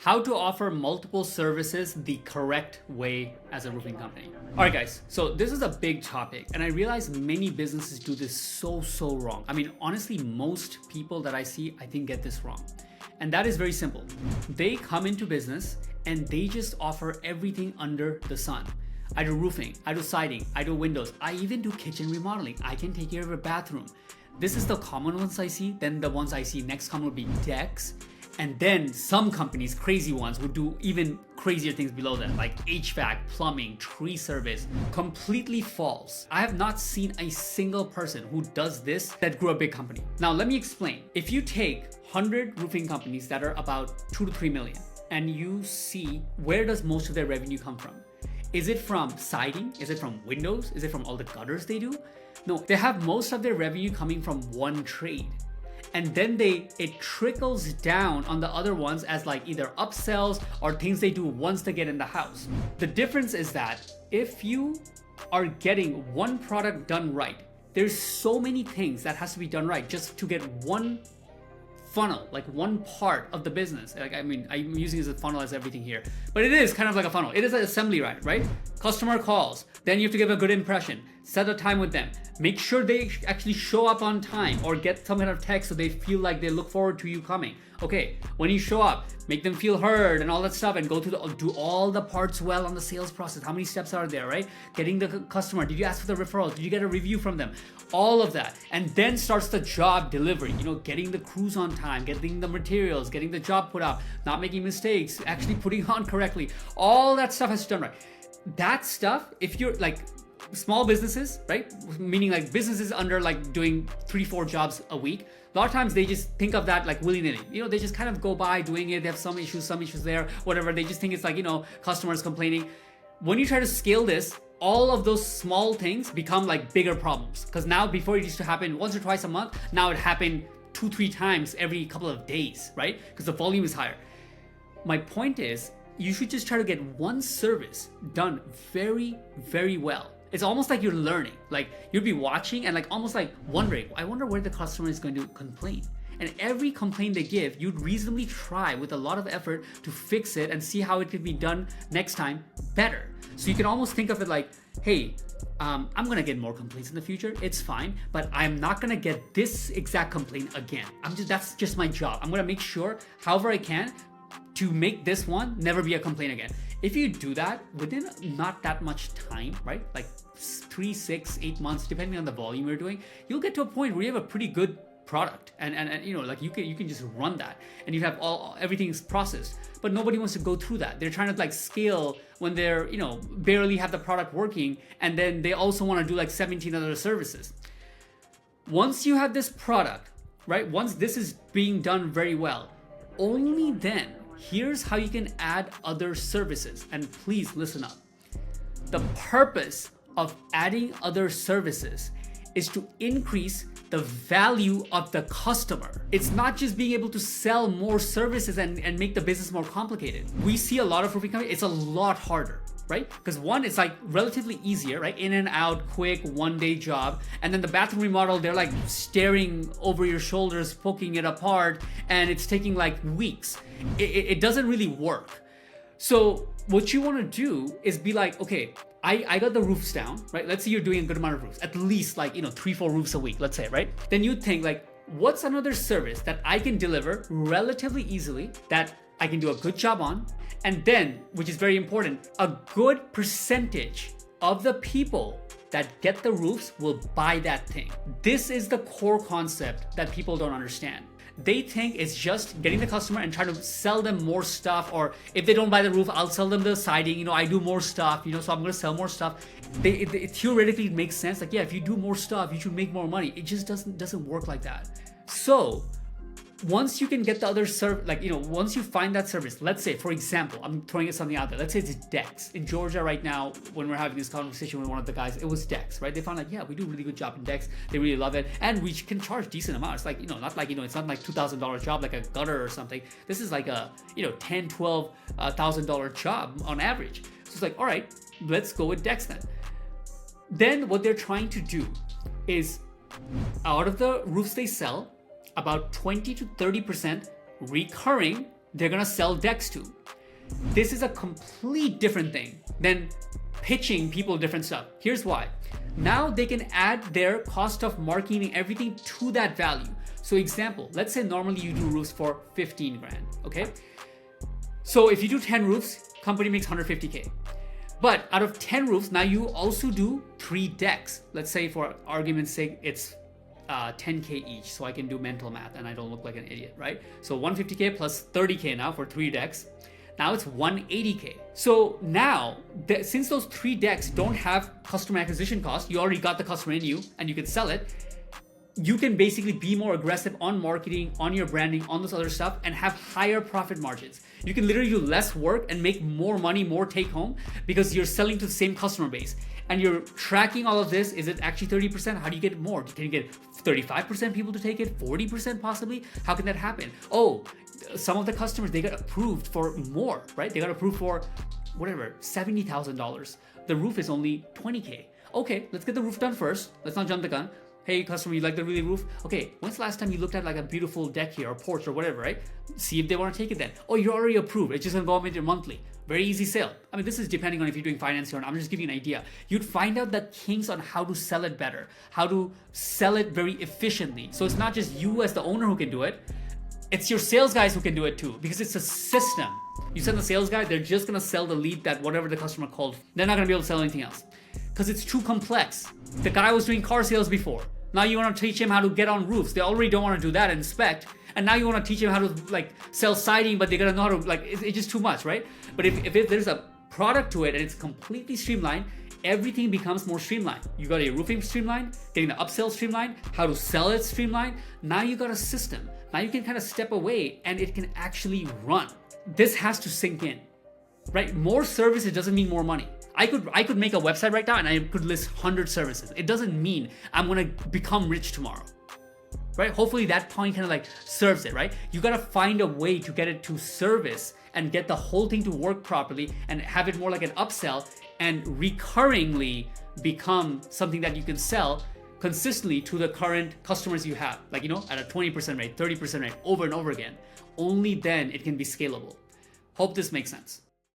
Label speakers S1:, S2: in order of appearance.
S1: How to offer multiple services the correct way as a roofing company. All right, guys, so this is a big topic, and I realize many businesses do this so wrong. I mean, honestly, most people that I see, I think, get this wrong. And that is very simple. They come into business and they just offer everything under the sun. I do roofing, I do siding, I do windows, I even do kitchen remodeling. I can take care of a bathroom. This is the common ones I see. Then the ones I see next common would be decks. And then some companies, crazy ones, would do even crazier things below that, like HVAC, plumbing, tree service. Completely false. I have not seen a single person who does this that grew a big company. Now, let me explain. If you take 100 roofing companies that are about 2 to 3 million, and you see where does most of their revenue come from? Is it from siding? Is it from windows? Is it from all the gutters they do? No, they have most of their revenue coming from one trade. And then it trickles down on the other ones as like either upsells or things they do once they get in the house. The difference is that if you are getting one product done right, there's so many things that has to be done right just to get one funnel, like one part of the business. Like, I mean, I'm using it as a funnel as everything here, but it is kind of like a funnel. It is an assembly line, right? Customer calls, then you have to give a good impression, set a time with them, make sure they actually show up on time or get some kind of text so they feel like they look forward to you coming. Okay, when you show up, make them feel heard and all that stuff, and go to do all the parts well on the sales process. How many steps are there, right? Getting the customer, did you ask for the referral? Did you get a review from them? All of that. And then starts the job delivery, getting the crews on time, getting the materials, getting the job put out, not making mistakes, actually putting on correctly. All that stuff has to be done right. That stuff, if you're like small businesses, right? Meaning like businesses under like doing 3-4 jobs a week. A lot of times they just think of that like willy-nilly. They just kind of go by doing it. They have some issues there, whatever. They just think it's like, customers complaining. When you try to scale this, all of those small things become like bigger problems. Because now before it used to happen once or twice a month, now it happened 2-3 times every couple of days, right? Because the volume is higher. My point is, you should just try to get one service done very, very well. It's almost like you're learning. Like you'd be watching and like almost like wondering, I wonder where the customer is going to complain. And every complaint they give, you'd reasonably try with a lot of effort to fix it and see how it could be done next time better. So you can almost think of it like, hey, I'm gonna get more complaints in the future. It's fine, but I'm not gonna get this exact complaint again. That's just my job. I'm gonna make sure, however I can, to make this one never be a complaint again. If you do that within not that much time, right? Like 3, 6, 8 months, depending on the volume you're doing, you'll get to a point where you have a pretty good product, and like you can just run that, and you have everything's processed. But nobody wants to go through that. They're trying to like scale when they're barely have the product working, and then they also want to do like 17 other services. Once you have this product, right? Once this is being done very well, only then here's how you can add other services. And please listen up. The purpose of adding other services is to increase the value of the customer. It's not just being able to sell more services and make the business more complicated. We see a lot of roofing companies, it's a lot harder, right? Because one, it's like relatively easier, right? In and out, quick, one-day job. And then the bathroom remodel, they're like staring over your shoulders, poking it apart, and it's taking like weeks. It doesn't really work. So what you want to do is be like, okay, I got the roofs down, right? Let's say you're doing a good amount of roofs, at least like, 3-4 roofs a week, let's say, right? Then you think like, what's another service that I can deliver relatively easily, that I can do a good job on, and then, which is very important, a good percentage of the people that get the roofs will buy that thing. This is the core concept that people don't understand. They think it's just getting the customer and trying to sell them more stuff, or if they don't buy the roof, I'll sell them the siding, I do more stuff, so I'm gonna sell more stuff. It theoretically makes sense, like, yeah, if you do more stuff, you should make more money. It just doesn't work like that. So once you can get the other service, once you find that service, let's say, for example, I'm throwing something out there. Let's say it's decks. In Georgia right now, when we're having this conversation with one of the guys, it was decks, right? They found like, yeah, we do a really good job in decks. They really love it. And we can charge decent amounts. Like, not like, it's not like $2,000 job, like a gutter or something. This is like a, $10,000, $12,000 job on average. So it's like, all right, let's go with decks then. Then what they're trying to do is, out of the roofs they sell, about 20 to 30% recurring they're gonna sell decks to. This is a complete different thing than pitching people different stuff. Here's why. Now they can add their cost of marketing, everything to that value. So example, let's say normally you do roofs for 15 grand, okay? So if you do 10 roofs, company makes 150K. But out of 10 roofs, now you also do 3 decks. Let's say for argument's sake, it's 10K each, so I can do mental math and I don't look like an idiot, right? So 150K plus 30K now for 3 decks. Now it's 180K. So now, since those 3 decks don't have customer acquisition cost, you already got the customer in you and you can sell it, you can basically be more aggressive on marketing, on your branding, on this other stuff, and have higher profit margins. You can literally do less work and make more money, more take home, because you're selling to the same customer base. And you're tracking all of this. Is it actually 30%? How do you get more? Can you get 35% people to take it? 40% possibly? How can that happen? Oh, some of the customers, they got approved for more, right? They got approved for whatever, $70,000. The roof is only 20K. Okay, let's get the roof done first. Let's not jump the gun. Hey customer, you like the really roof? Okay, when's the last time you looked at like a beautiful deck here or porch or whatever, right? See if they want to take it then. Oh, you're already approved. It's just gonna go up into monthly. Very easy sale. I mean, this is depending on if you're doing financing or not. I'm just giving you an idea. You'd find out the kinks on how to sell it better, how to sell it very efficiently. So it's not just you as the owner who can do it. It's your sales guys who can do it too, because it's a system. You send the sales guy, they're just gonna sell the lead that whatever the customer called. They're not gonna be able to sell anything else because it's too complex. The guy was doing car sales before. Now you want to teach him how to get on roofs. They already don't want to do that and inspect. And now you want to teach him how to like sell siding, but they gotta know how to like, it's just too much, right? But if there's a product to it and it's completely streamlined, everything becomes more streamlined. You got your roofing streamlined, getting the upsell streamlined, how to sell it streamlined. Now you got a system. Now you can kind of step away and it can actually run. This has to sink in, right? More services doesn't mean more money. I could make a website right now and I could list 100 services. It doesn't mean I'm gonna become rich tomorrow, right? Hopefully that point kind of like serves it, right? You gotta find a way to get it to service and get the whole thing to work properly and have it more like an upsell and recurringly become something that you can sell consistently to the current customers you have, like, you know, at a 20% rate, 30% rate, over and over again. Only then it can be scalable. Hope this makes sense.